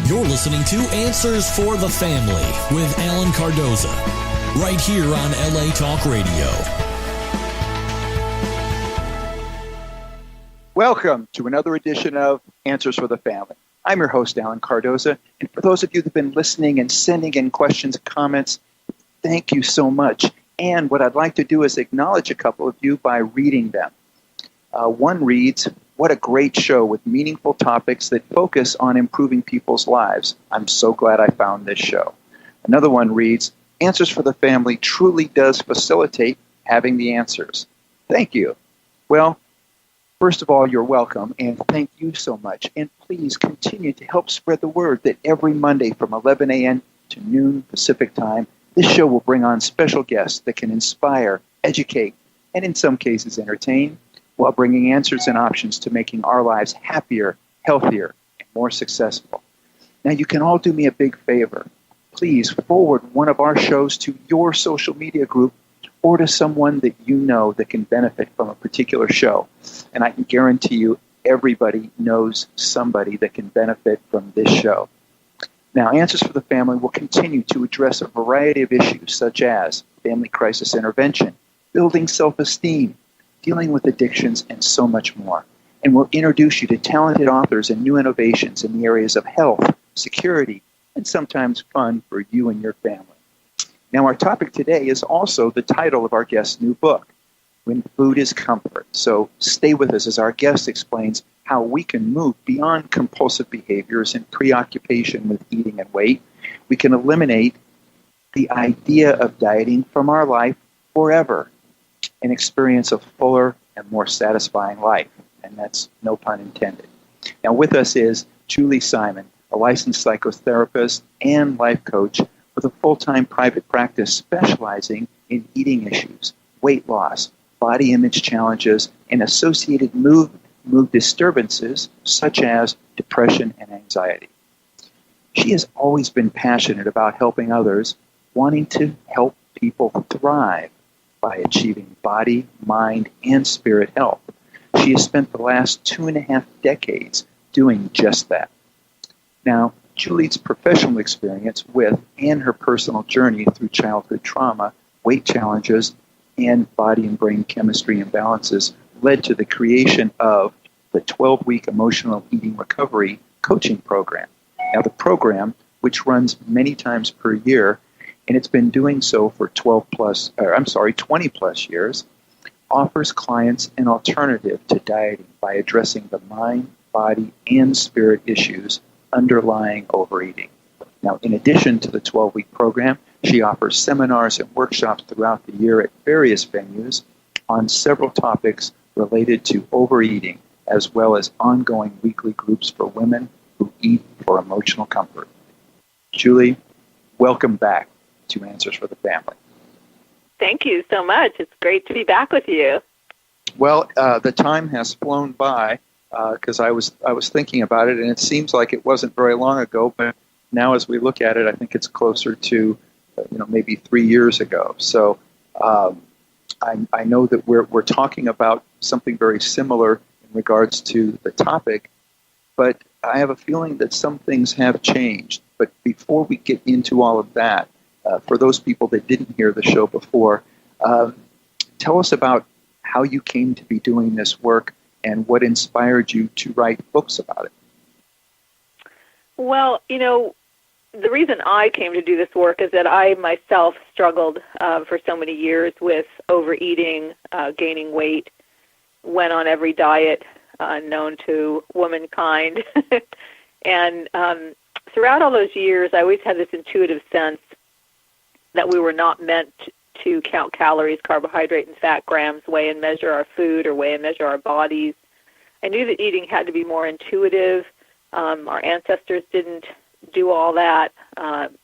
You're listening to Answers for the Family with Alan Cardoza, right here on LA Talk Radio. Welcome to another edition of Answers for the Family. I'm your host, Alan Cardoza, and for those of you that have been listening and sending in questions and comments, thank you so much. And what I'd like to do is acknowledge a couple of you by reading them. One reads, "What a great show with meaningful topics that focus on improving people's lives. I'm so glad I found this show." Another one reads, "Answers for the Family truly does facilitate having the answers. Thank you." Well, first of all, you're welcome, and thank you so much. And please continue to help spread the word that every Monday from 11 a.m. to noon Pacific time, this show will bring on special guests that can inspire, educate, and in some cases entertain, while bringing answers and options to making our lives happier, healthier, and more successful. Now, you can all do me a big favor. Please forward one of our shows to your social media group or to someone that you know that can benefit from a particular show. And I can guarantee you everybody knows somebody that can benefit from this show. Now, Answers for the Family will continue to address a variety of issues such as family crisis intervention, building self-esteem, dealing with addictions, and so much more. And we'll introduce you to talented authors and new innovations in the areas of health, security, and sometimes fun for you and your family. Now, our topic today is also the title of our guest's new book, When Food is Comfort. So stay with us as our guest explains how we can move beyond compulsive behaviors and preoccupation with eating and weight. We can eliminate the idea of dieting from our life forever and experience a fuller and more satisfying life. And that's no pun intended. Now, with us is Julie Simon, a licensed psychotherapist and life coach with a full-time private practice specializing in eating issues, weight loss, body image challenges, and associated mood disturbances such as depression and anxiety. She has always been passionate about helping others, wanting to help people thrive by achieving body, mind, and spirit health. She has spent the last 2.5 decades doing just that. Now, Julie's professional experience with and her personal journey through childhood trauma, weight challenges, and body and brain chemistry imbalances led to the creation of the 12-week emotional eating recovery coaching program. Now, the program, which runs many times per year, and it's been doing so for 20 plus years, offers clients an alternative to dieting by addressing the mind, body, and spirit issues underlying overeating. Now, in addition to the 12-week program, she offers seminars and workshops throughout the year at various venues on several topics related to overeating, as well as ongoing weekly groups for women who eat for emotional comfort. Julie, welcome back to Answers for the Family. Thank you so much. It's great to be back with you. Well, the time has flown by because I was thinking about it, and it seems like it wasn't very long ago, but now as we look at it, I think it's closer to maybe 3 years ago. So I know that we're talking about something very similar in regards to the topic, but I have a feeling that some things have changed. But before we get into all of that, for those people that didn't hear the show before, tell us about how you came to be doing this work and what inspired you to write books about it. Well, the reason I came to do this work is that I myself struggled for so many years with overeating, gaining weight, went on every diet known to womankind. And throughout all those years, I always had this intuitive sense that we were not meant to count calories, carbohydrate, and fat grams, weigh and measure our food, or weigh and measure our bodies. I knew that eating had to be more intuitive. Our ancestors didn't do all that.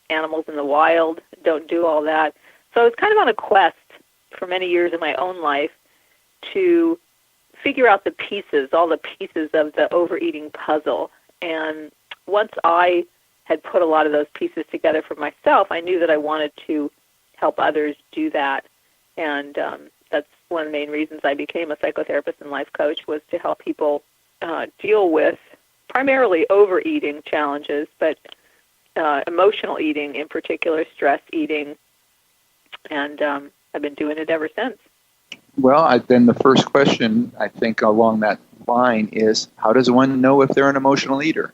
Animals in the wild don't do all that. So I was kind of on a quest for many years in my own life to figure out the pieces, all the pieces of the overeating puzzle. And once I had put a lot of those pieces together for myself, I knew that I wanted to help others do that. And that's one of the main reasons I became a psychotherapist and life coach, was to help people deal with primarily overeating challenges, but emotional eating in particular, stress eating, and I've been doing it ever since. Well, then the first question, I think, along that line is, how does one know if they're an emotional eater?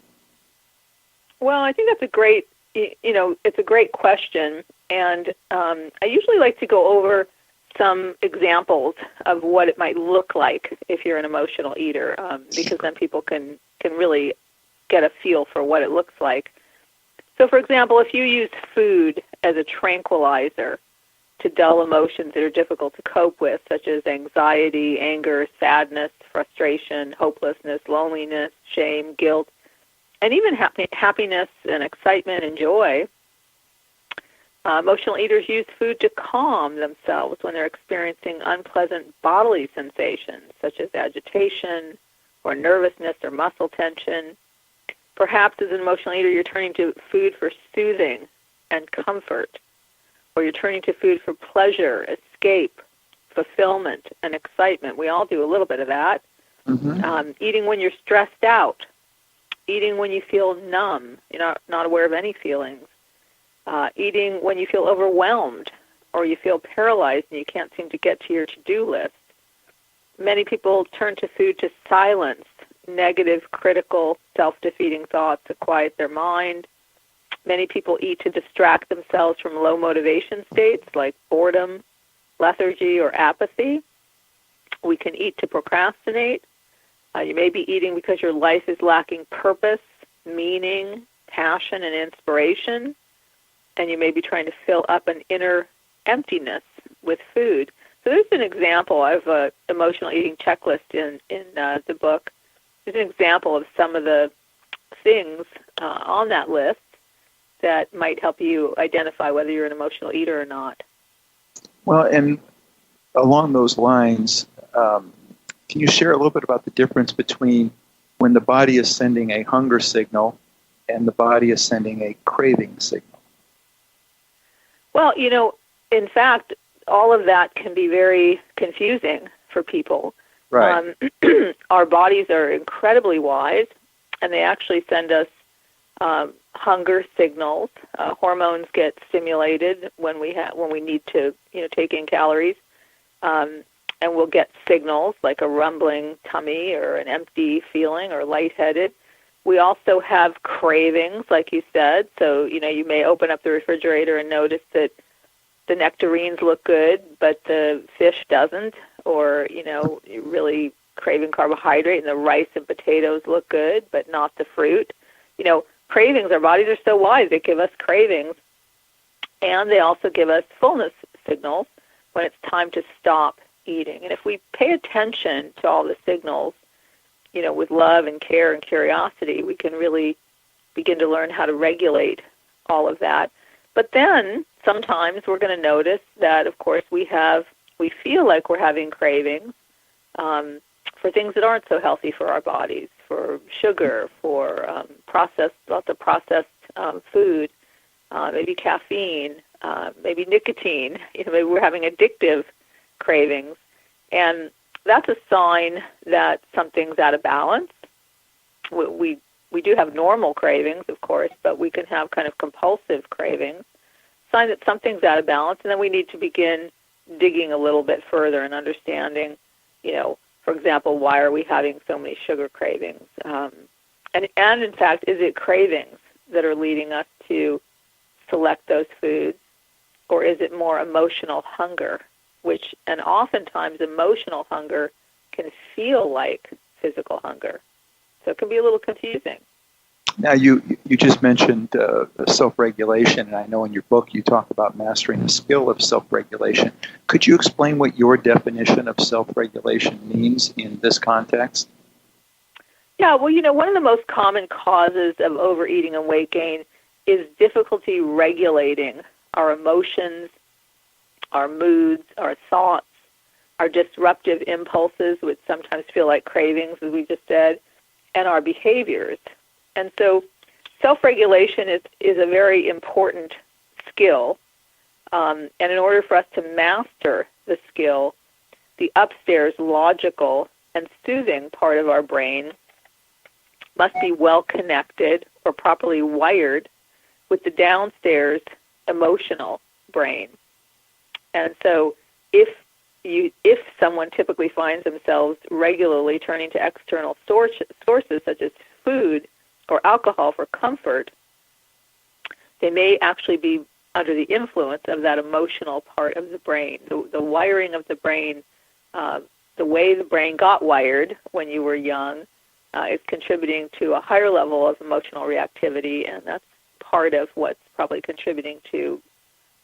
Well, I think that's a great, it's a great question, and I usually like to go over some examples of what it might look like if you're an emotional eater, because then people can really get a feel for what it looks like. So, for example, if you use food as a tranquilizer to dull emotions that are difficult to cope with, such as anxiety, anger, sadness, frustration, hopelessness, loneliness, shame, guilt, and even happiness and excitement and joy, emotional eaters use food to calm themselves when they're experiencing unpleasant bodily sensations, such as agitation or nervousness or muscle tension. Perhaps as an emotional eater, you're turning to food for soothing and comfort, or you're turning to food for pleasure, escape, fulfillment, and excitement. We all do a little bit of that. Mm-hmm. Eating when you're stressed out, eating when you feel numb, you're not aware of any feelings, eating when you feel overwhelmed or you feel paralyzed and you can't seem to get to your to-do list. Many people turn to food to silence negative, critical, self-defeating thoughts to quiet their mind. Many people eat to distract themselves from low motivation states like boredom, lethargy, or apathy. We can eat to procrastinate. You may be eating because your life is lacking purpose, meaning, passion, and inspiration, and you may be trying to fill up an inner emptiness with food. So there's an example. I have an emotional eating checklist in the book. There's an example of some of the things on that list that might help you identify whether you're an emotional eater or not. Well, and along those lines, can you share a little bit about the difference between when the body is sending a hunger signal and the body is sending a craving signal? Well, in fact, all of that can be very confusing for people. Right. Our bodies are incredibly wise, and they actually send us hunger signals. Hormones get stimulated when we need to, take in calories, and we'll get signals like a rumbling tummy or an empty feeling or lightheaded. We also have cravings, like you said. So, you may open up the refrigerator and notice that the nectarines look good, but the fish doesn't, or, you're really craving carbohydrate and the rice and potatoes look good, but not the fruit. Cravings, our bodies are so wise, they give us cravings, and they also give us fullness signals when it's time to stop eating. And if we pay attention to all the signals, with love and care and curiosity, we can really begin to learn how to regulate all of that. But then sometimes we're going to notice that, of course, we feel like we're having cravings for things that aren't so healthy for our bodies, for sugar, for lots of processed food, maybe caffeine, maybe nicotine. Maybe we're having addictive cravings. And that's a sign that something's out of balance. We do have normal cravings, of course, but we can have kind of compulsive cravings. Sign that something's out of balance, and then we need to begin digging a little bit further and understanding, for example, why are we having so many sugar cravings? And in fact, is it cravings that are leading us to select those foods, or is it more emotional hunger? And oftentimes emotional hunger can feel like physical hunger. So it can be a little confusing. Now, you just mentioned self-regulation, and I know in your book you talk about mastering the skill of self-regulation. Could you explain what your definition of self-regulation means in this context? Yeah, well, one of the most common causes of overeating and weight gain is difficulty regulating our emotions, our moods, our thoughts, our disruptive impulses, which sometimes feel like cravings, as we just said, and our behaviors. And so self-regulation is a very important skill. And in order for us to master the skill, the upstairs logical and soothing part of our brain must be well connected or properly wired with the downstairs emotional brain. And so if someone typically finds themselves regularly turning to external sources such as food or alcohol for comfort, they may actually be under the influence of that emotional part of the brain. The wiring of the brain, the way the brain got wired when you were young, is contributing to a higher level of emotional reactivity, and that's part of what's probably contributing to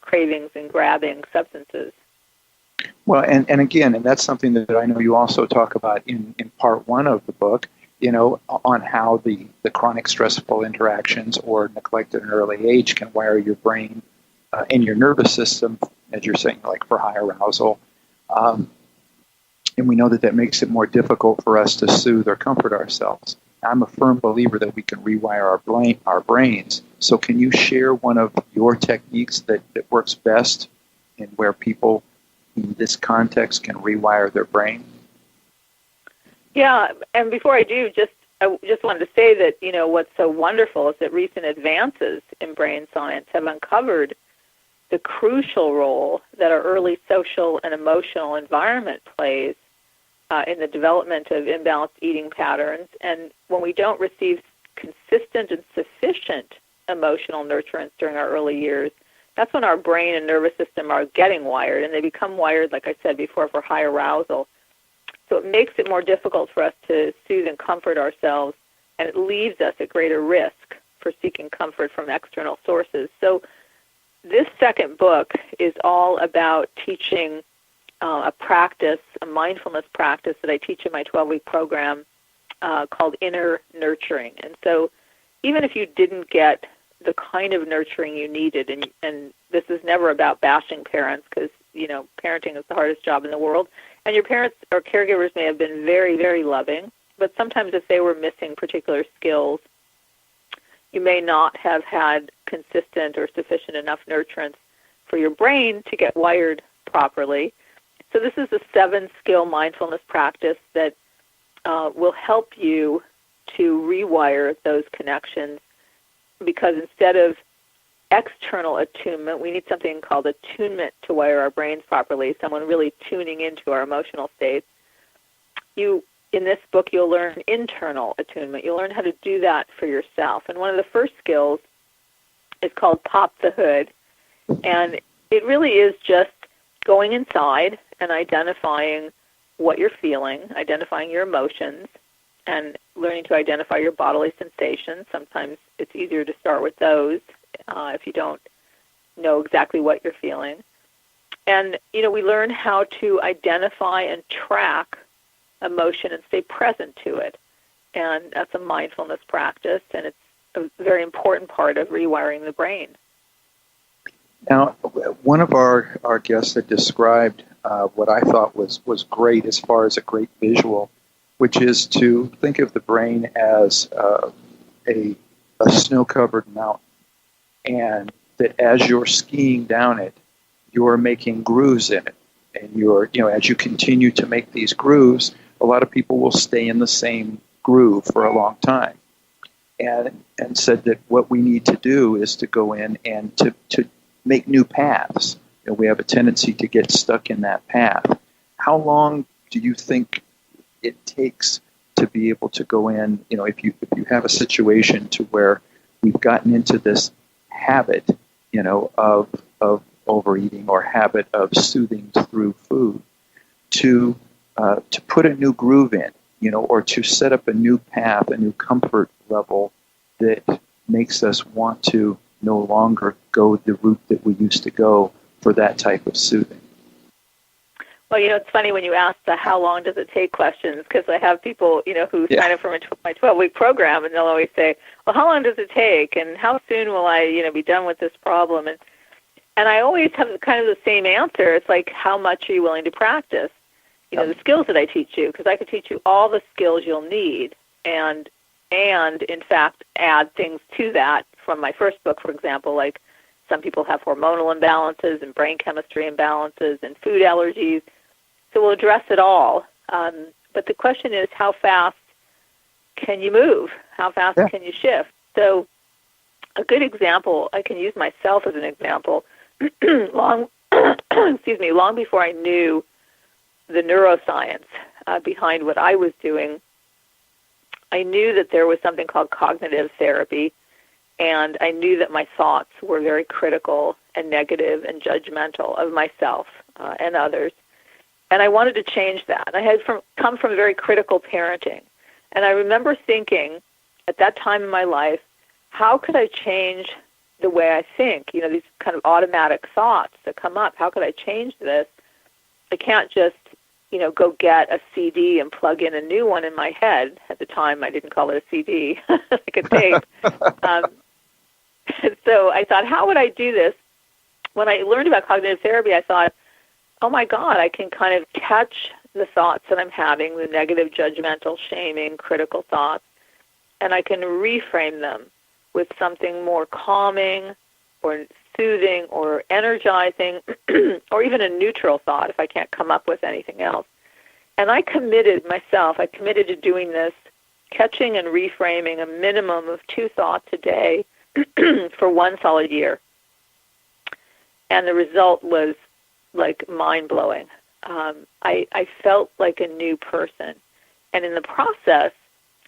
cravings and grabbing substances. Well, and again, and that's something that I know you also talk about in part one of the book, on how the chronic stressful interactions or neglect at an early age can wire your brain and your nervous system, as you're saying, like for high arousal. And we know that makes it more difficult for us to soothe or comfort ourselves. I'm a firm believer that we can rewire our brains. So can you share one of your techniques that works best and where people in this context can rewire their brain? Yeah, and before I do, I just wanted to say that, what's so wonderful is that recent advances in brain science have uncovered the crucial role that our early social and emotional environment plays in the development of imbalanced eating patterns. And when we don't receive consistent and sufficient emotional nurturance during our early years, that's when our brain and nervous system are getting wired, and they become wired, like I said before, for high arousal. So it makes it more difficult for us to soothe and comfort ourselves, and it leaves us at greater risk for seeking comfort from external sources. So this second book is all about teaching a mindfulness practice that I teach in my 12-week program called inner nurturing. And so even if you didn't get the kind of nurturing you needed, and this is never about bashing parents because, parenting is the hardest job in the world, and your parents or caregivers may have been very, very loving, but sometimes if they were missing particular skills, you may not have had consistent or sufficient enough nurturance for your brain to get wired properly. So this is a 7-skill mindfulness practice that will help you to rewire those connections, because instead of external attunement, we need something called attunement to wire our brains properly, someone really tuning into our emotional states. In this book, you'll learn internal attunement. You'll learn how to do that for yourself. And one of the first skills is called Pop the Hood. And it really is just going inside and identifying what you're feeling, identifying your emotions, and learning to identify your bodily sensations. Sometimes it's easier to start with those if you don't know exactly what you're feeling. And, we learn how to identify and track emotion and stay present to it. And that's a mindfulness practice, and it's a very important part of rewiring the brain. Now, one of our guests had described what I thought was great as far as a great visual, which is to think of the brain as a snow-covered mountain, and that as you're skiing down it, you're making grooves in it. And as you continue to make these grooves, a lot of people will stay in the same groove for a long time. And said that what we need to do is to go in and to make new paths. We have a tendency to get stuck in that path. How long do you think it takes to be able to go in, if you have a situation to where we've gotten into this habit, of overeating or habit of soothing through food, to put a new groove in, or to set up a new path, a new comfort level that makes us want to no longer go the route that we used to go for that type of soothing? Well, it's funny when you ask the how long does it take questions, because I have people, who sign up for my 12-week program, and they'll always say, well, how long does it take, and how soon will I, be done with this problem? And I always have kind of the same answer. It's like, how much are you willing to practice? The skills that I teach you, because I could teach you all the skills you'll need, and in fact add things to that from my first book, for example, like some people have hormonal imbalances and brain chemistry imbalances and food allergies. So we'll address it all. But the question is, how fast can you move? How fast can you shift? So a good example, I can use myself as an example. long before I knew the neuroscience behind what I was doing, I knew that there was something called cognitive therapy, and I knew that my thoughts were very critical and negative and judgmental of myself and others. And I wanted to change that. I had come from very critical parenting. And I remember thinking at that time in my life, how could I change the way I think? You know, these kind of automatic thoughts that come up. How could I change this? I can't just, go get a CD and plug in a new one in my head. At the time, I didn't call it a CD, like a tape. So I thought, how would I do this? When I learned about cognitive therapy, I thought, oh my God, I can kind of catch the thoughts that I'm having, the negative, judgmental, shaming, critical thoughts, and I can reframe them with something more calming or soothing or energizing or even a neutral thought if I can't come up with anything else. And I committed to doing this, catching and reframing a minimum of 2 thoughts a day for 1 solid year. And the result was like mind-blowing. I felt like a new person. And in the process,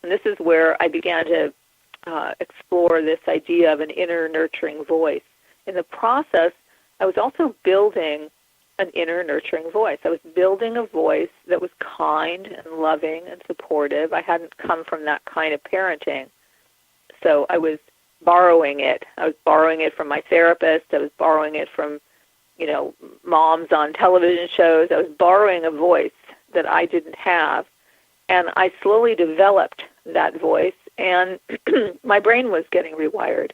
and this is where I began to explore this idea of an inner nurturing voice. In the process, I was also building an inner nurturing voice. I was building a voice that was kind and loving and supportive. I hadn't come from that kind of parenting. So I was borrowing it. I was borrowing it from my therapist. I was borrowing it from, moms on television shows. I was borrowing a voice that I didn't have. And I slowly developed that voice, and my brain was getting rewired.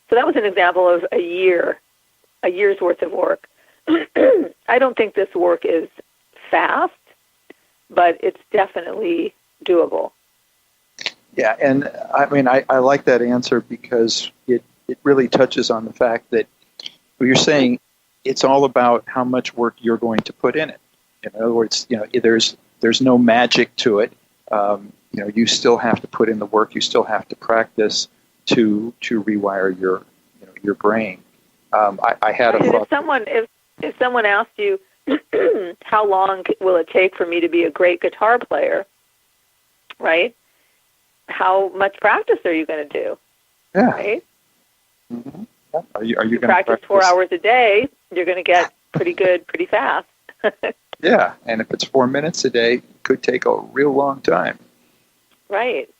So that was an example of a year's worth of work. I don't think this work is fast, but it's definitely doable. Yeah, and I mean, I like that answer because it really touches on the fact that you're saying it's all about how much work you're going to put in it. In other words, there's no magic to it. You still have to put in the work. You still have to practice to rewire your brain. I had a thought. If someone asked you, how long will it take for me to be a great guitar player, right? How much practice are you going to do? Yeah. Right? Mm-hmm. Are you going to practice 4 hours a day? You're going to get pretty good pretty fast. Yeah, and if it's 4 minutes a day, it could take a real long time. Right.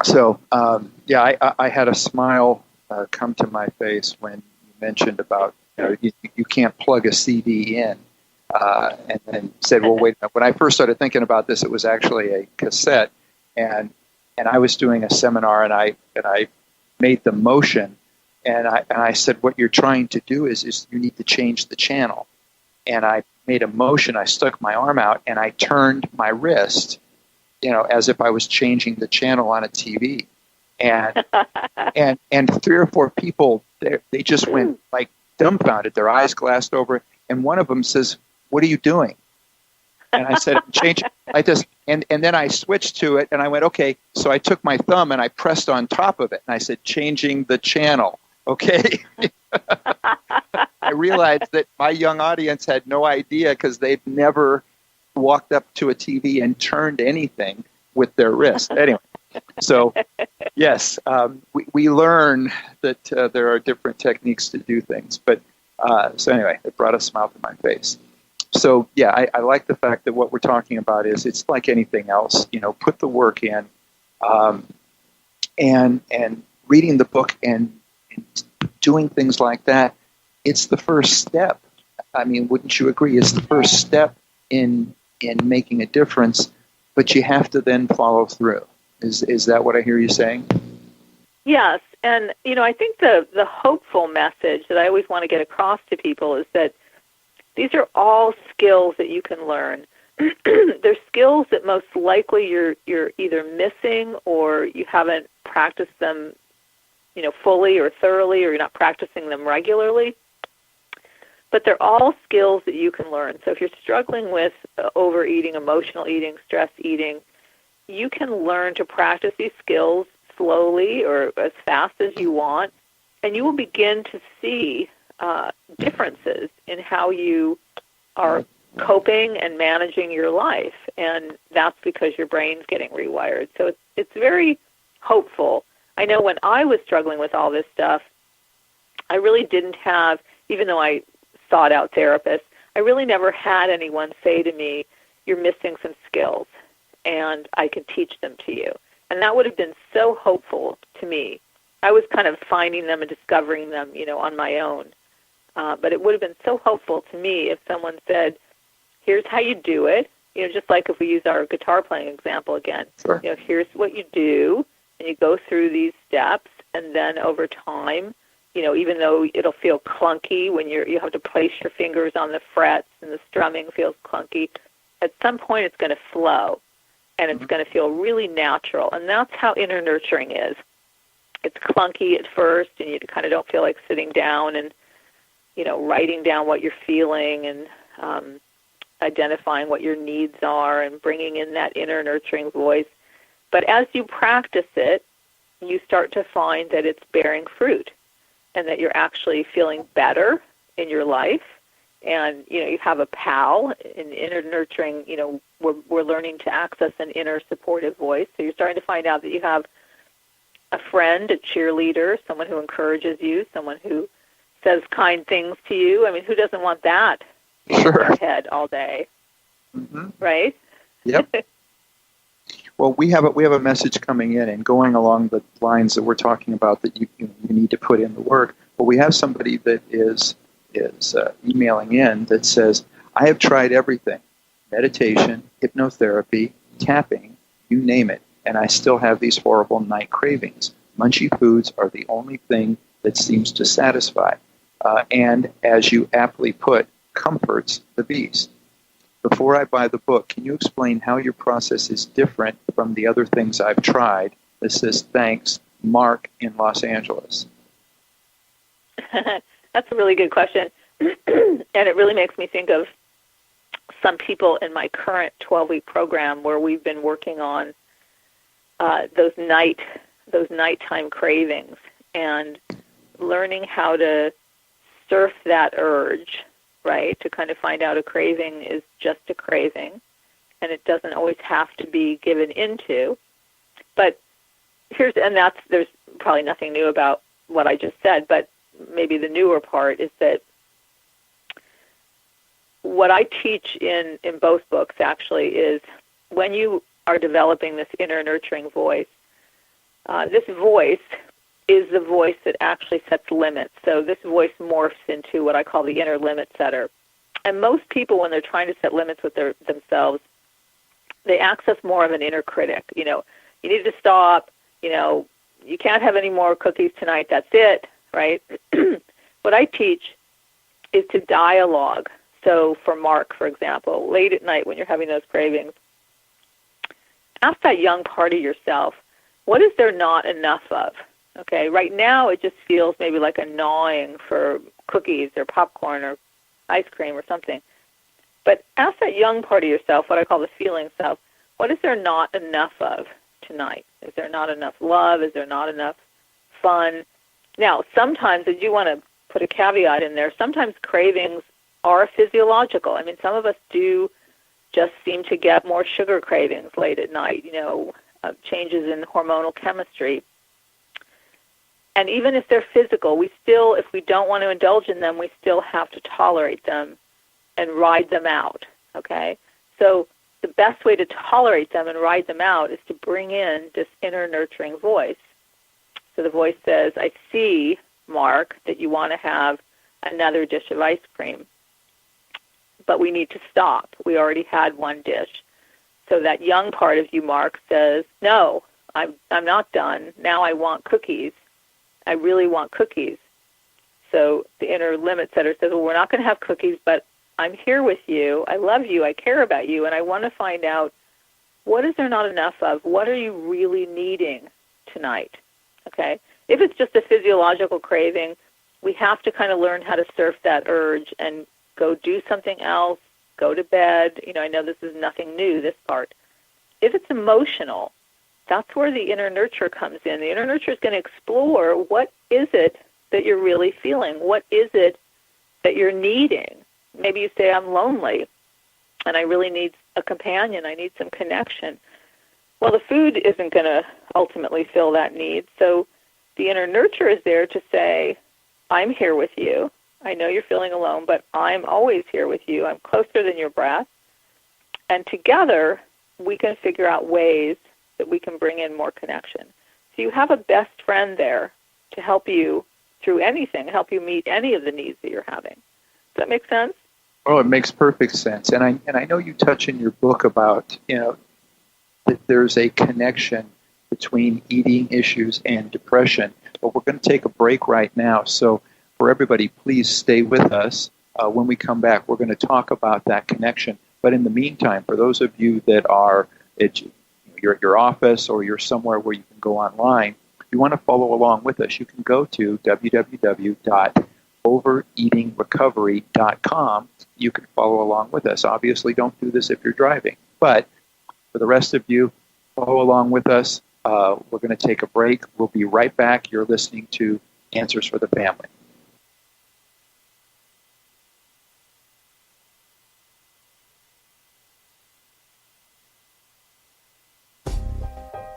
So, I had a smile come to my face when you mentioned about you can't plug a CD in, and then said, well, wait a minute. When I first started thinking about this, it was actually a cassette, and I was doing a seminar, and I made the motion, and I said, what you're trying to do is you need to change the channel, and I made a motion. I stuck my arm out, and I turned my wrist, as if I was changing the channel on a TV, and and 3 or 4 people they just went like dumbfounded, their eyes glassed over, and one of them says, "What are you doing?" And I said, "Change." I just and then I switched to it, and I went, "Okay." So I took my thumb and I pressed on top of it, and I said, "Changing the channel." Okay. I realized that my young audience had no idea because they've never walked up to a TV and turned anything with their wrist. Anyway, so yes, we learn that there are different techniques to do things. But so anyway, it brought a smile to my face. So yeah, I like the fact that what we're talking about is it's like anything else. Put the work in, and reading the book and doing things like that. It's the first step. I mean, wouldn't you agree? It's the first step in making a difference, but you have to then follow through. Is that what I hear you saying? Yes, and I think the hopeful message that I always want to get across to people is that these are all skills that you can learn. They're skills that most likely you're either missing or you haven't practiced them, fully or thoroughly, or you're not practicing them regularly. But they're all skills that you can learn. So if you're struggling with overeating, emotional eating, stress eating, you can learn to practice these skills slowly or as fast as you want, and you will begin to see differences in how you are coping and managing your life, and that's because your brain's getting rewired. So it's very hopeful. I know when I was struggling with all this stuff, I really didn't have, even though I sought out therapists, I really never had anyone say to me, you're missing some skills, and I can teach them to you. And that would have been so hopeful to me. I was kind of finding them and discovering them, on my own. But it would have been so hopeful to me if someone said, here's how you do it, just like if we use our guitar playing example again. Sure. Here's what you do, and you go through these steps, and then over time, even though it'll feel clunky when you have to place your fingers on the frets and the strumming feels clunky, at some point it's going to flow, and it's going to feel really natural. And that's how inner nurturing is. It's clunky at first, and you kind of don't feel like sitting down and, writing down what you're feeling and identifying what your needs are and bringing in that inner nurturing voice. But as you practice it, you start to find that it's bearing fruit and that you're actually feeling better in your life. And, you have a pal in inner nurturing, we're learning to access an inner supportive voice. So you're starting to find out that you have a friend, a cheerleader, someone who encourages you, someone who says kind things to you. I mean, who doesn't want that in their head all day? Mm-hmm. Right? Yep. Well, we have a message coming in, and going along the lines that we're talking about, that you need to put in the work. But we have somebody that is emailing in that says, I have tried everything: meditation, hypnotherapy, tapping, you name it, and I still have these horrible night cravings. Munchy foods are the only thing that seems to satisfy. And as you aptly put, comforts the beast. Before I buy the book, can you explain how your process is different from the other things I've tried? This says, thanks, Mark in Los Angeles. That's a really good question. And it really makes me think of some people in my current 12-week program where we've been working on those nighttime cravings and learning how to surf that urge, right, to kind of find out a craving is just a craving, and it doesn't always have to be given into. But there's probably nothing new about what I just said, but maybe the newer part is that what I teach in both books actually is when you are developing this inner nurturing voice, this voice is the voice that actually sets limits. So this voice morphs into what I call the inner limit setter. And most people, when they're trying to set limits with themselves, they access more of an inner critic. You need to stop. You can't have any more cookies tonight. That's it, right? What I teach is to dialogue. So for Mark, for example, late at night when you're having those cravings, ask that young part of yourself, what is there not enough of? Okay, right now it just feels maybe like a gnawing for cookies or popcorn or ice cream or something. But ask that young part of yourself, what I call the feeling self, what is there not enough of tonight? Is there not enough love? Is there not enough fun? Now, sometimes, I do want to put a caveat in there, sometimes cravings are physiological. I mean, some of us do just seem to get more sugar cravings late at night, changes in hormonal chemistry. And even if they're physical, if we don't want to indulge in them, we still have to tolerate them and ride them out, okay? So the best way to tolerate them and ride them out is to bring in this inner nurturing voice. So the voice says, I see, Mark, that you want to have another dish of ice cream, but we need to stop. We already had one dish. So that young part of you, Mark, says, no, I'm not done. Now I want cookies. I really want cookies. So the inner limit setter says, well, we're not going to have cookies, but I'm here with you. I love you. I care about you. And I want to find out, what is there not enough of? What are you really needing tonight? Okay? If it's just a physiological craving, we have to kind of learn how to surf that urge and go do something else, go to bed. I know this is nothing new, this part. if it's emotional, that's where the inner nurture comes in. The inner nurture is going to explore what is it that you're really feeling? What is it that you're needing? Maybe you say, I'm lonely, and I really need a companion. I need some connection. Well, the food isn't going to ultimately fill that need. So the inner nurture is there to say, I'm here with you. I know you're feeling alone, but I'm always here with you. I'm closer than your breath. And together, we can figure out ways that we can bring in more connection. So you have a best friend there to help you through anything, help you meet any of the needs that you're having. Does that make sense? Oh, it makes perfect sense. And I know you touch in your book about, that there's a connection between eating issues and depression. But we're going to take a break right now. So for everybody, please stay with us. When we come back, we're going to talk about that connection. But in the meantime, for those of you that are you're at your office or you're somewhere where you can go online, if you want to follow along with us, you can go to www.overeatingrecovery.com. You can follow along with us. Obviously, don't do this if you're driving. But for the rest of you, follow along with us. We're going to take a break. We'll be right back. You're listening to Answers for the Family.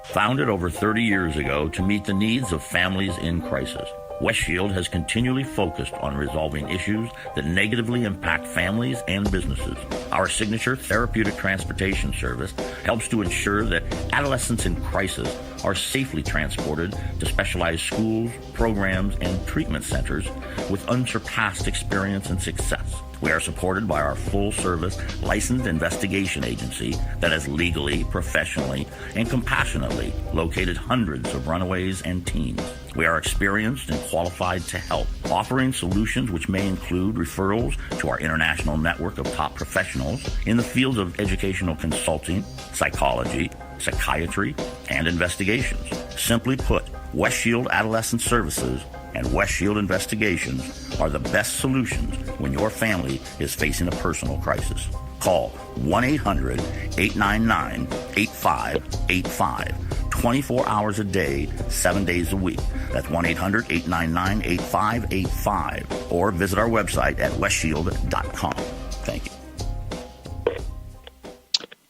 Founded over 30 years ago to meet the needs of families in crisis, West Shield has continually focused on resolving issues that negatively impact families and businesses. Our signature therapeutic transportation service helps to ensure that adolescents in crisis are safely transported to specialized schools, programs, and treatment centers with unsurpassed experience and success. We are supported by our full-service licensed investigation agency that has legally, professionally, and compassionately located hundreds of runaways and teens. We are experienced and qualified to help, offering solutions which may include referrals to our international network of top professionals in the fields of educational consulting, psychology, psychiatry, and investigations. Simply put, West Shield Adolescent Services and West Shield Investigations are the best solutions when your family is facing a personal crisis. Call 1-800-899-8585, 24 hours a day, 7 days a week. That's 1-800-899-8585, or visit our website at westshield.com. Thank you.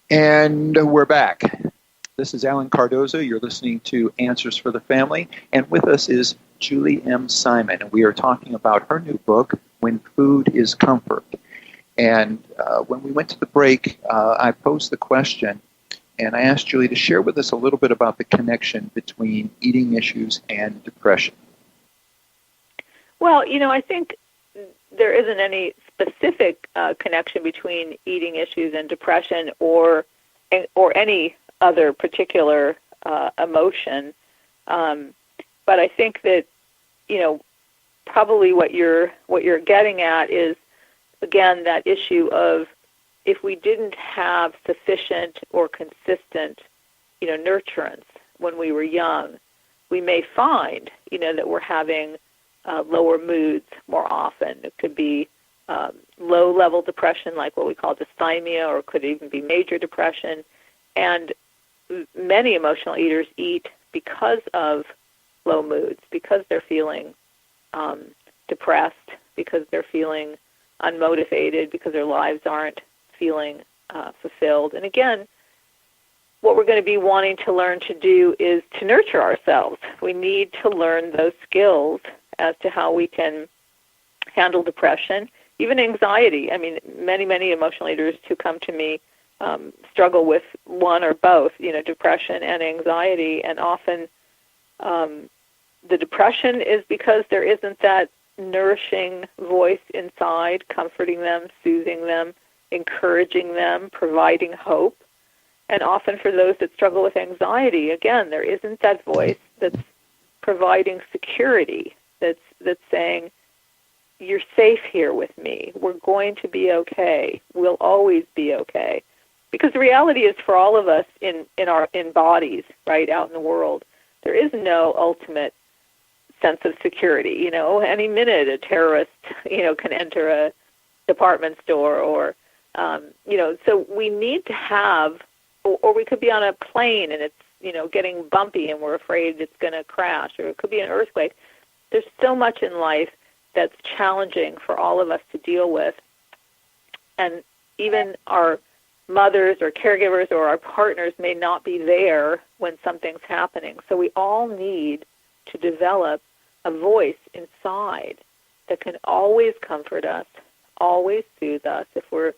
And we're back. This is Alan Cardoza. You're listening to Answers for the Family. And with us is Julie M. Simon. And we are talking about her new book, When Food is Comfort. And when we went to the break, I posed the question, and I asked Julie to share with us a little bit about the connection between eating issues and depression. Well, I think there isn't any specific connection between eating issues and depression or any other particular emotion. But I think that, probably what you're getting at is, again, that issue of if we didn't have sufficient or consistent, nurturance when we were young, we may find, that we're having lower moods more often. It could be low-level depression, like what we call dysthymia, or it could even be major depression. And many emotional eaters eat because of low moods, because they're feeling depressed, because they're feeling unmotivated, because their lives aren't feeling fulfilled. And again, what we're going to be wanting to learn to do is to nurture ourselves. We need to learn those skills as to how we can handle depression, even anxiety. I mean, many emotional eaters who come to me struggle with one or both, depression and anxiety. And often the depression is because there isn't that nourishing voice inside, comforting them, soothing them, encouraging them, providing hope. And often for those that struggle with anxiety, again, there isn't that voice that's providing security, that's saying, you're safe here with me. We're going to be okay. We'll always be okay. Because the reality is, for all of us in bodies, right, out in the world, there is no ultimate sense of security. Any minute a terrorist, can enter a department store or, so we need to have or we could be on a plane and it's, getting bumpy and we're afraid it's going to crash, or it could be an earthquake. There's so much in life that's challenging for all of us to deal with. And even our mothers or caregivers or our partners may not be there when something's happening. So we all need to develop a voice inside that can always comfort us, always soothe us if we're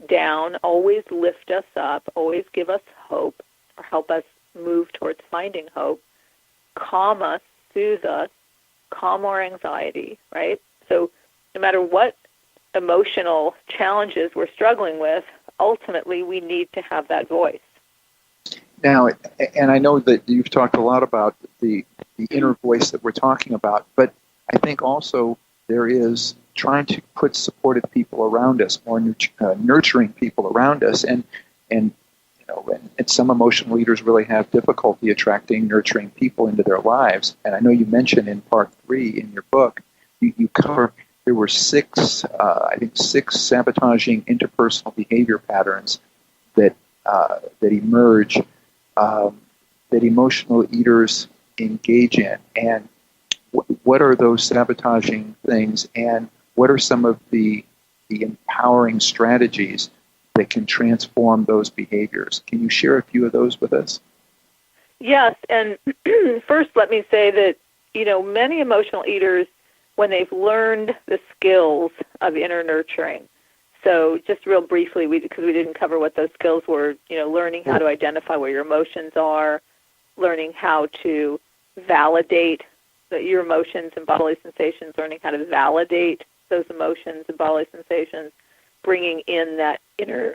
down, always lift us up, always give us hope or help us move towards finding hope, calm us, soothe us, calm our anxiety, right? So no matter what emotional challenges we're struggling with, ultimately we need to have that voice. Now, and I know that you've talked a lot about the inner voice that we're talking about, but I think also there is trying to put supportive people around us, more nurturing people around us, and some emotional leaders really have difficulty attracting nurturing people into their lives. And I know you mentioned in part 3 in your book, you cover there were six sabotaging interpersonal behavior patterns that emerge that emotional eaters engage in. And what are those sabotaging things, and what are some of the empowering strategies that can transform those behaviors? Can you share a few of those with us? Yes, and first let me say that, many emotional eaters, when they've learned the skills of inner nurturing, so just real briefly, because we didn't cover what those skills were, learning how to identify where your emotions are, learning how to validate your emotions and bodily sensations, learning how to validate those emotions and bodily sensations, bringing in that inner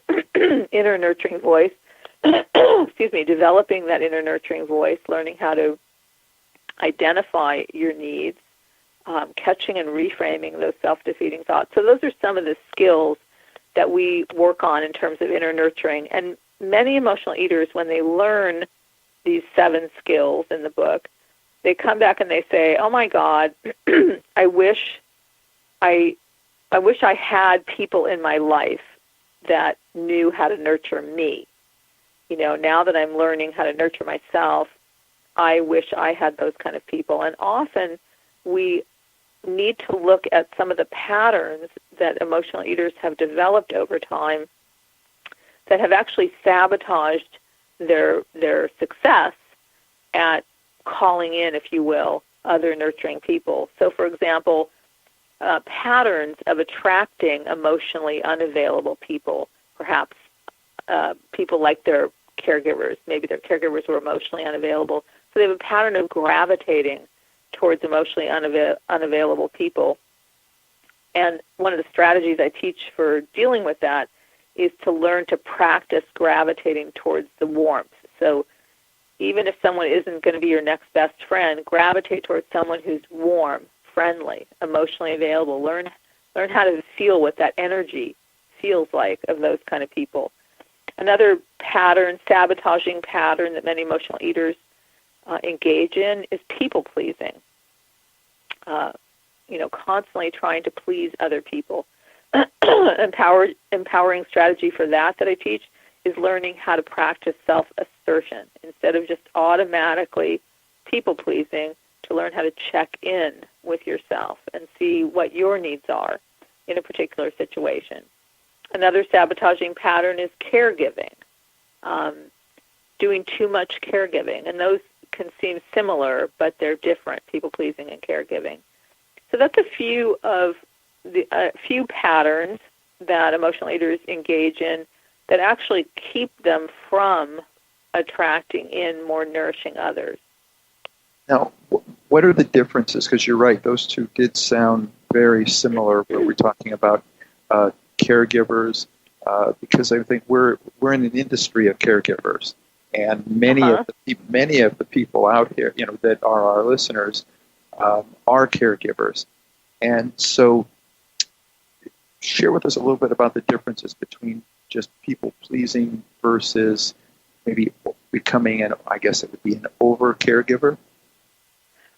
nurturing voice, developing that inner nurturing voice, learning how to identify your needs, catching and reframing those self-defeating thoughts. So those are some of the skills that we work on in terms of inner nurturing. And many emotional eaters, when they learn these 7 skills in the book, they come back and they say, "Oh my God, I wish I had people in my life that knew how to nurture me. Now that I'm learning how to nurture myself, I wish I had those kind of people." And often we need to look at some of the patterns that emotional eaters have developed over time that have actually sabotaged their success at calling in, if you will, other nurturing people. So, for example, patterns of attracting emotionally unavailable people, perhaps people like their caregivers. Maybe their caregivers were emotionally unavailable. So they have a pattern of gravitating towards emotionally unavailable people. And one of the strategies I teach for dealing with that is to learn to practice gravitating towards the warmth. So even if someone isn't going to be your next best friend, gravitate towards someone who's warm, friendly, emotionally available. Learn how to feel what that energy feels like of those kind of people. Another pattern, sabotaging pattern that many emotional eaters engage in is people-pleasing. Constantly trying to please other people. Empowering strategy for that I teach is learning how to practice self-assertion instead of just automatically people-pleasing, to learn how to check in with yourself and see what your needs are in a particular situation. Another sabotaging pattern is caregiving, doing too much caregiving, and those can seem similar, but they're different, people-pleasing and caregiving. So that's a few patterns that emotional eaters engage in that actually keep them from attracting in more nourishing others. Now, what are the differences? Because you're right, those two did sound very similar when we're talking about caregivers, because I think we're in an industry of caregivers, and many of the people out here, that are our listeners, are caregivers. And so share with us a little bit about the differences between just people-pleasing versus maybe becoming an over-caregiver.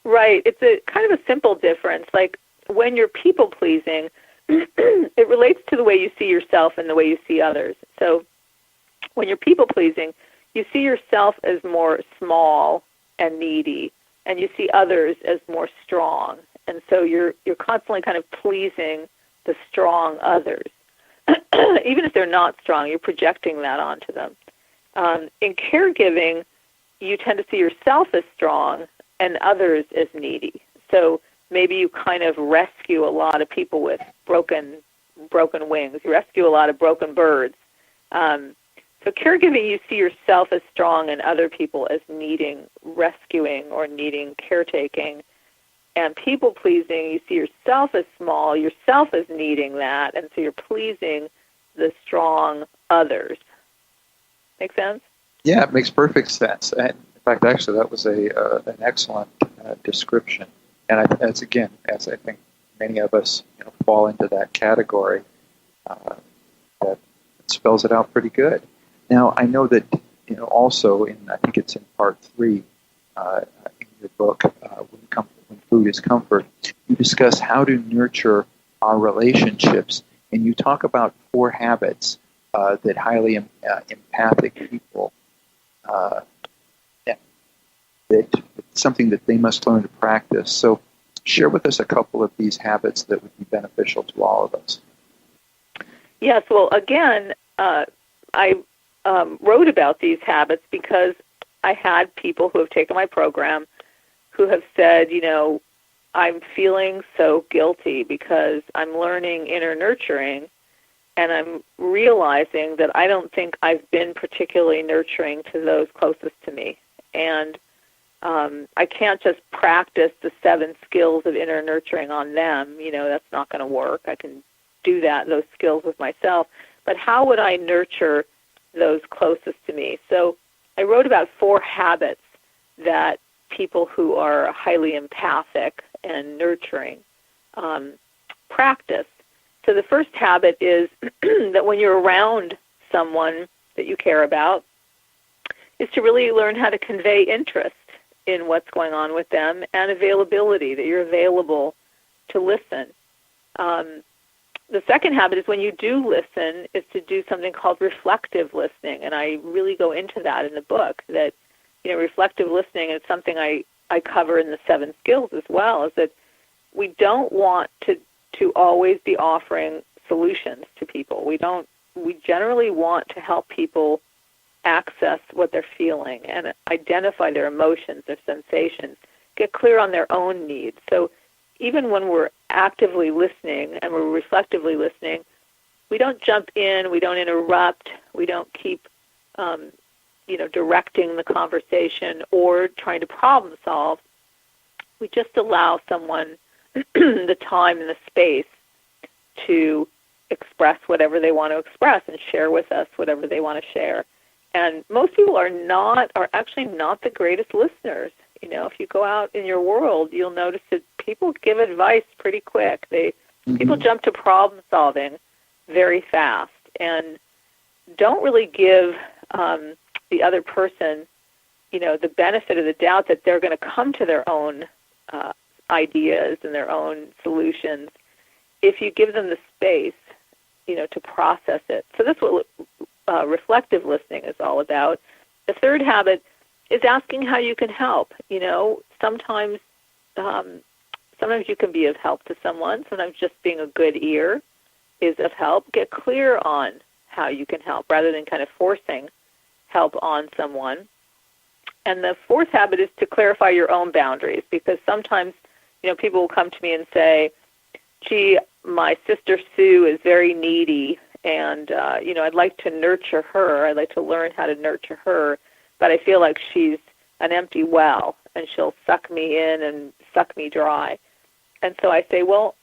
Right. It's a kind of a simple difference. Like when you're people-pleasing, it relates to the way you see yourself and the way you see others. So when you're people-pleasing, you see yourself as more small and needy, and you see others as more strong. And so you're constantly kind of pleasing the strong others. Even if they're not strong, you're projecting that onto them. In caregiving, you tend to see yourself as strong and others as needy. So maybe you kind of rescue a lot of people with broken wings. You rescue a lot of broken birds. So caregiving, you see yourself as strong and other people as needing rescuing or needing caretaking. And people-pleasing, you see yourself as small, yourself as needing that, and so you're pleasing the strong others. Make sense? Yeah, it makes perfect sense. And in fact, actually, that was an excellent description. And as I think many of us fall into that category, that spells it out pretty good. Now, I know that also I think it's in part 3 in your book, When Food is Comfort, you discuss how to nurture our relationships, and you talk about 4 habits that highly empathic people, that it's something that they must learn to practice. So share with us a couple of these habits that would be beneficial to all of us. Yes, well, again, I wrote about these habits because I had people who have taken my program who have said, I'm feeling so guilty because I'm learning inner nurturing, and I'm realizing that I don't think I've been particularly nurturing to those closest to me. And I can't just practice the 7 skills of inner nurturing on them. That's not going to work. I can do those skills with myself. But how would I nurture those closest to me? So I wrote about 4 habits that people who are highly empathic and nurturing practice. So the first habit is that when you're around someone that you care about, is to really learn how to convey interest in what's going on with them and availability, that you're available to listen. The second habit is when you do listen is to do something called reflective listening, and I really go into that in the book, that reflective listening is something I cover in the 7 skills as well, is that we don't want to always be offering solutions to people. We generally want to help people access what they're feeling and identify their emotions, their sensations, get clear on their own needs. So even when we're actively listening and we're reflectively listening, we don't jump in, we don't interrupt, we don't keep directing the conversation or trying to problem solve. We just allow someone the time and the space to express whatever they want to express and share with us whatever they want to share. And most people are actually not the greatest listeners. If you go out in your world, you'll notice that people give advice pretty quick. People jump to problem solving very fast and don't really give the other person, the benefit of the doubt that they're going to come to their own ideas and their own solutions if you give them the space, to process it. So that's what reflective listening is all about. The third habit is asking how you can help. Sometimes you can be of help to someone. Sometimes just being a good ear is of help. Get clear on how you can help rather than kind of forcing help on someone. And the fourth habit is to clarify your own boundaries, because sometimes, people will come to me and say, gee, my sister Sue is very needy, and, I'd like to nurture her. I'd like to learn how to nurture her, but I feel like she's an empty well, and she'll suck me in and suck me dry. And so I say, well,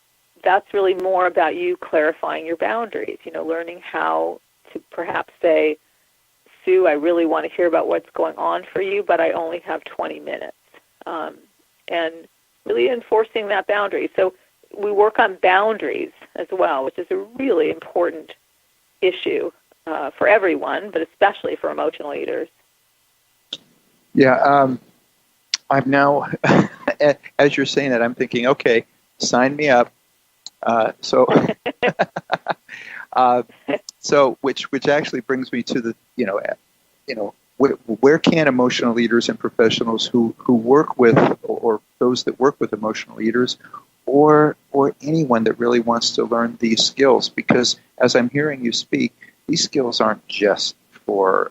that's really more about you clarifying your boundaries, learning how to perhaps say, Sue, I really want to hear about what's going on for you, but I only have 20 minutes. And really enforcing that boundary. So we work on boundaries as well, which is a really important issue for everyone, but especially for emotional eaters. Yeah, I'm now, as you're saying that, I'm thinking, okay, sign me up. So which actually brings me to the, where can emotional leaders and professionals who work with, or those that work with emotional leaders, or anyone that really wants to learn these skills? Because as I'm hearing you speak, these skills aren't just for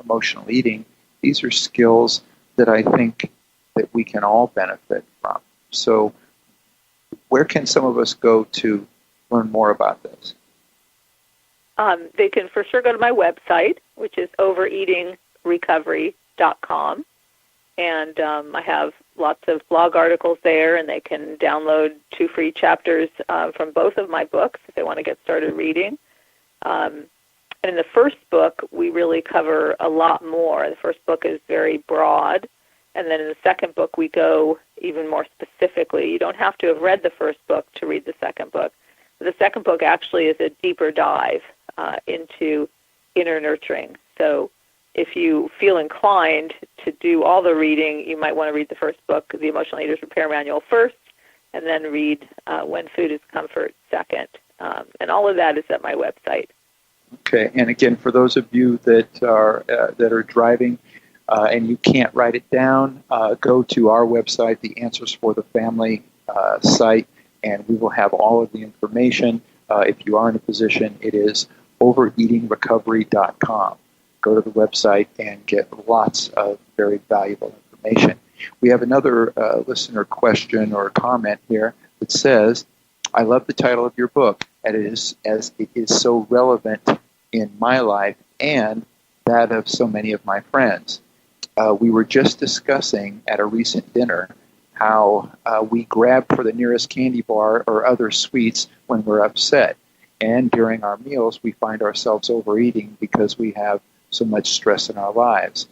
emotional eating. These are skills that I think that we can all benefit from. So where can some of us go to learn more about this? They can for sure go to my website, which is overeatingrecovery.com. And I have lots of blog articles there, and they can download 2 free chapters from both of my books if they want to get started reading. And in the first book, we really cover a lot more. The first book is very broad, and then in the second book, we go even more specifically. You don't have to have read the first book to read the second book. The second book actually is a deeper dive into inner nurturing. So if you feel inclined to do all the reading, you might want to read the first book, The Emotional Eater's Repair Manual, first, and then read When Food is Comfort second. And all of that is at my website. Okay, and again, for those of you that are driving and you can't write it down, go to our website, the Answers for the Family site, and we will have all of the information. If you are in a position, it is overeatingrecovery.com. Go to the website and get lots of very valuable information. We have another listener question or comment here that says, I love the title of your book, as it is so relevant in my life and that of so many of my friends. We were just discussing at a recent dinner how we grab for the nearest candy bar or other sweets when we're upset. And during our meals, we find ourselves overeating because we have so much stress in our lives,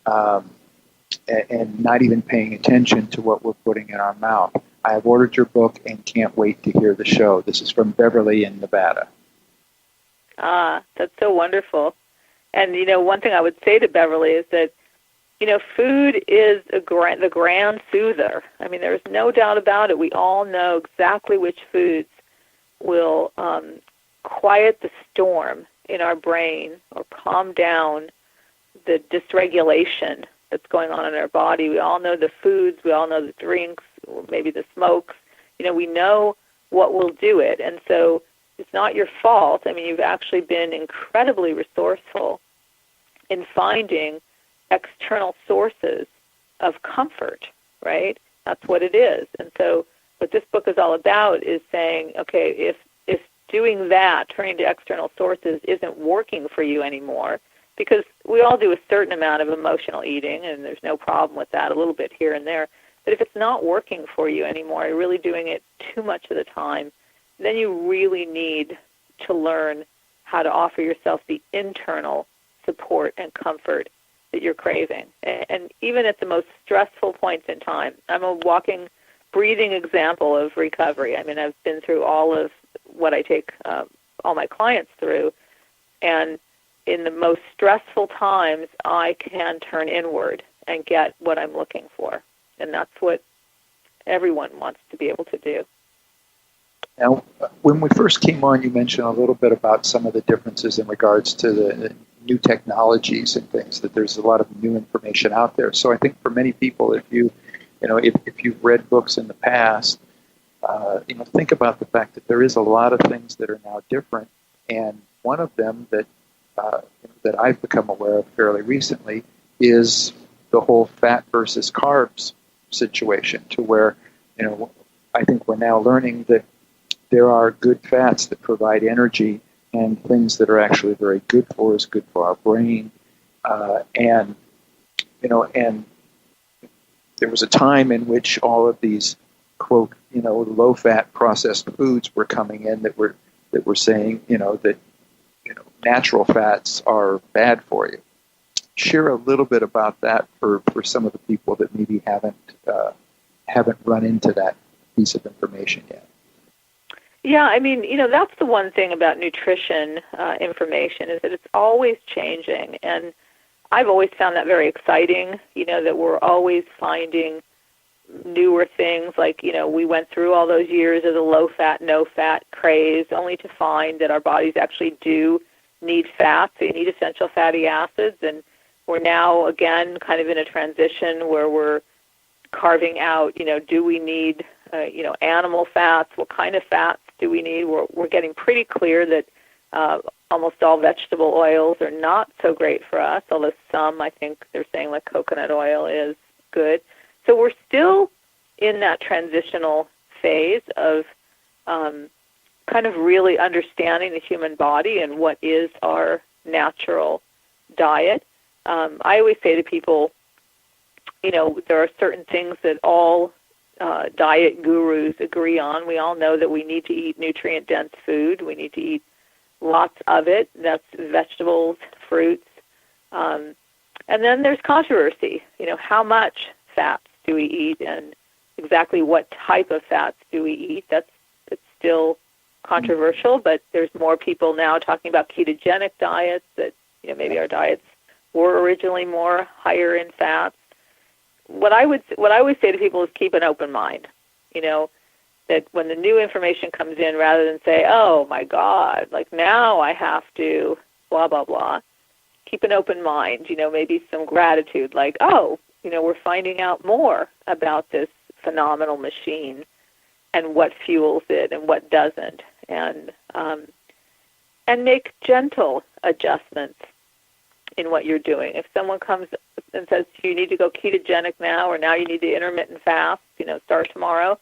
and not even paying attention to what we're putting in our mouth. I have ordered your book and can't wait to hear the show. This is from Beverly in Nevada. That's so wonderful. And, one thing I would say to Beverly is that, food is the grand soother. I mean, there's no doubt about it. We all know exactly which foods will quiet the storm in our brain or calm down the dysregulation that's going on in our body. We all know the foods, we all know the drinks, or maybe the smokes. We know what will do it. And so it's not your fault. I mean, you've actually been incredibly resourceful in finding external sources of comfort, right? That's what it is. And so what this book is all about is saying, okay, if doing that, turning to external sources, isn't working for you anymore, because we all do a certain amount of emotional eating, and there's no problem with that, a little bit here and there. But if it's not working for you anymore, you're really doing it too much of the time, then you really need to learn how to offer yourself the internal support and comfort that you're craving. And even at the most stressful points in time, I'm a walking, breathing example of recovery. I mean, I've been through all of what I take all my clients through, and in the most stressful times, I can turn inward and get what I'm looking for, and that's what everyone wants to be able to do. Now, when we first came on, you mentioned a little bit about some of the differences in regards to the new technologies and things, that there's a lot of new information out there. So I think for many people, if you've read books in the past, think about the fact that there is a lot of things that are now different, and one of them that I've become aware of fairly recently is the whole fat versus carbs situation, to where I think we're now learning that there are good fats that provide energy, and things that are actually very good for us, good for our brain, and there was a time in which all of these quote low-fat processed foods were coming in that were saying that natural fats are bad for you. Share a little bit about that for some of the people that maybe haven't run into that piece of information yet. Yeah, I mean, that's the one thing about nutrition information, is that it's always changing. And I've always found that very exciting, that we're always finding newer things. Like, we went through all those years of the low-fat, no-fat craze, only to find that our bodies actually do need fats. They need essential fatty acids. And We're now, again, kind of in a transition where we're carving out, do we need, animal fats? What kind of fats do we need? We're getting pretty clear that almost all vegetable oils are not so great for us, although some, I think they're saying like coconut oil is good. So we're still in that transitional phase of kind of really understanding the human body and what is our natural diet. I always say to people, there are certain things that all diet gurus agree on. We all know that we need to eat nutrient-dense food. We need to eat lots of it. That's vegetables, fruits. And then there's controversy. How much fats do we eat and exactly what type of fats do we eat? It's still controversial, but there's more people now talking about ketogenic diets, that maybe our diets were originally more higher in fats. What I would say to people is keep an open mind. That when the new information comes in, rather than say, oh my God, like now I have to blah, blah, blah, keep an open mind, maybe some gratitude, like, oh, we're finding out more about this phenomenal machine and what fuels it and what doesn't, and make gentle adjustments in what you're doing. If someone comes and says you need to go ketogenic now, or now you need to intermittent fast, start tomorrow,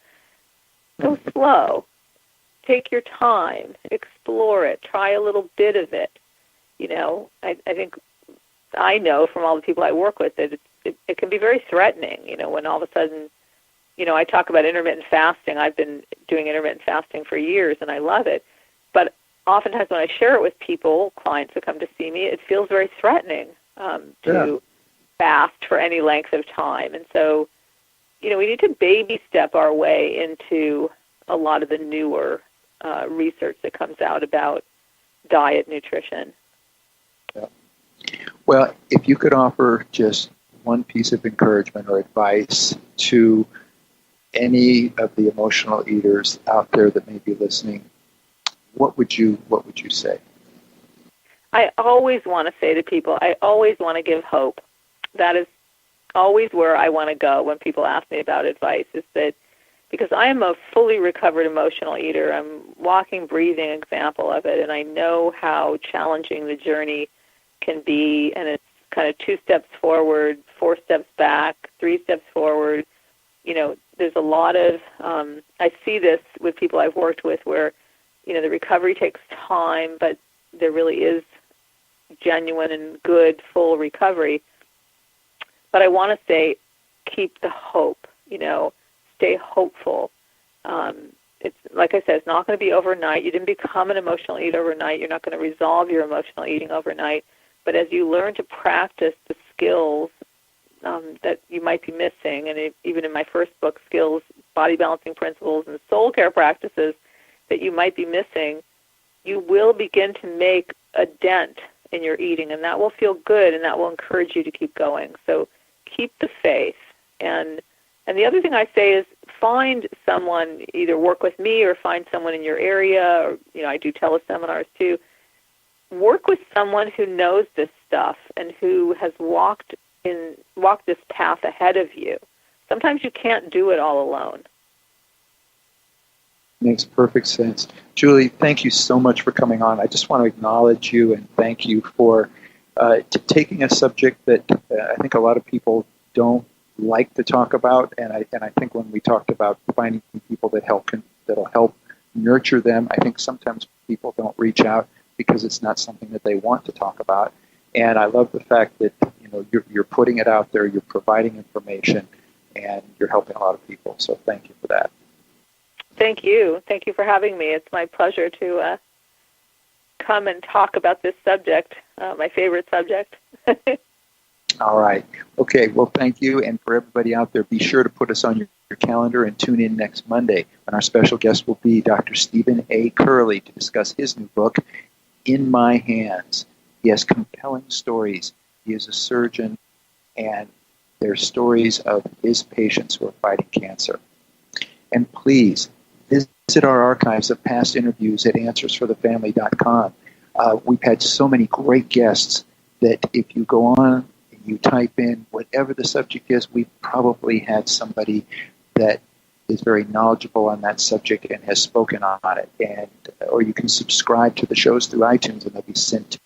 go slow. Take your time. Explore it. Try a little bit of it. I think I know from all the people I work with that it can be very threatening, when all of a sudden, I talk about intermittent fasting. I've been doing intermittent fasting for years, and I love it. But oftentimes when I share it with people, clients who come to see me, it feels very threatening to fast for any length of time. And so, we need to baby step our way into a lot of the newer research that comes out about diet nutrition. Yeah. Well, if you could offer just one piece of encouragement or advice to any of the emotional eaters out there that may be listening, what would you say? I always want to say to people, I always want to give hope. That is always where I want to go when people ask me about advice, is that because I am a fully recovered emotional eater, I'm walking, breathing example of it, and I know how challenging the journey can be, and it's kind of 2 steps forward, 4 steps back, 3 steps forward. There's a lot of, I see this with people I've worked with where, the recovery takes time, but there really is genuine and good, full recovery. But I want to say, keep the hope, stay hopeful. It's like I said, it's not going to be overnight. You didn't become an emotional eater overnight. You're not going to resolve your emotional eating overnight. But as you learn to practice the skills that you might be missing, and even in my first book, Skills, Body Balancing Principles, and Soul Care Practices that you might be missing, you will begin to make a dent in your eating, and that will feel good, and that will encourage you to keep going. So keep the faith. And the other thing I say is find someone, either work with me or find someone in your area, or I do teleseminars too. Work with someone who knows this stuff and who has walked this path ahead of you. Sometimes you can't do it all alone. Makes perfect sense. Julie, thank you so much for coming on. I just want to acknowledge you and thank you for taking a subject that I think a lot of people don't like to talk about, and I think when we talked about finding people that'll help nurture them, I think sometimes people don't reach out because it's not something that they want to talk about. And I love the fact that you're putting it out there, you're providing information, and you're helping a lot of people. So thank you for that. Thank you. Thank you for having me. It's my pleasure to come and talk about this subject, my favorite subject. All right. Okay. Well, thank you. And for everybody out there, be sure to put us on your calendar and tune in next Monday when our special guest will be Dr. Stephen A. Curley to discuss his new book, In My Hands. He has compelling stories. He is a surgeon, and they're stories of his patients who are fighting cancer. And please visit our archives of past interviews at AnswersForTheFamily.com. We've had so many great guests that if you go on and you type in whatever the subject is. We probably had somebody that is very knowledgeable on that subject and has spoken on it. And or you can subscribe to the shows through iTunes, and they'll be sent to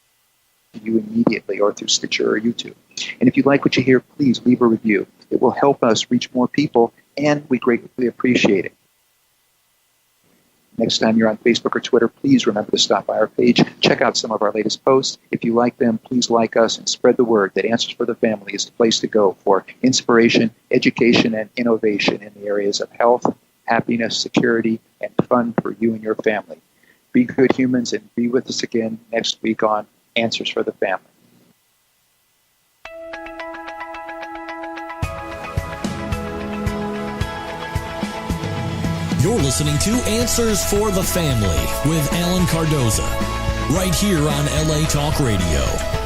you immediately, or through Stitcher or YouTube. And if you like what you hear, please leave a review. It will help us reach more people, and we greatly appreciate it. Next time you're on Facebook or Twitter, please remember to stop by our page. Check out some of our latest posts. If you like them, please like us and spread the word that Answers for the Family is the place to go for inspiration, education, and innovation in the areas of health, happiness, security, and fun for you and your family. Be good humans, and be with us again next week on Answers for the Family. You're listening to Answers for the Family with Alan Cardoza, right here on LA Talk Radio.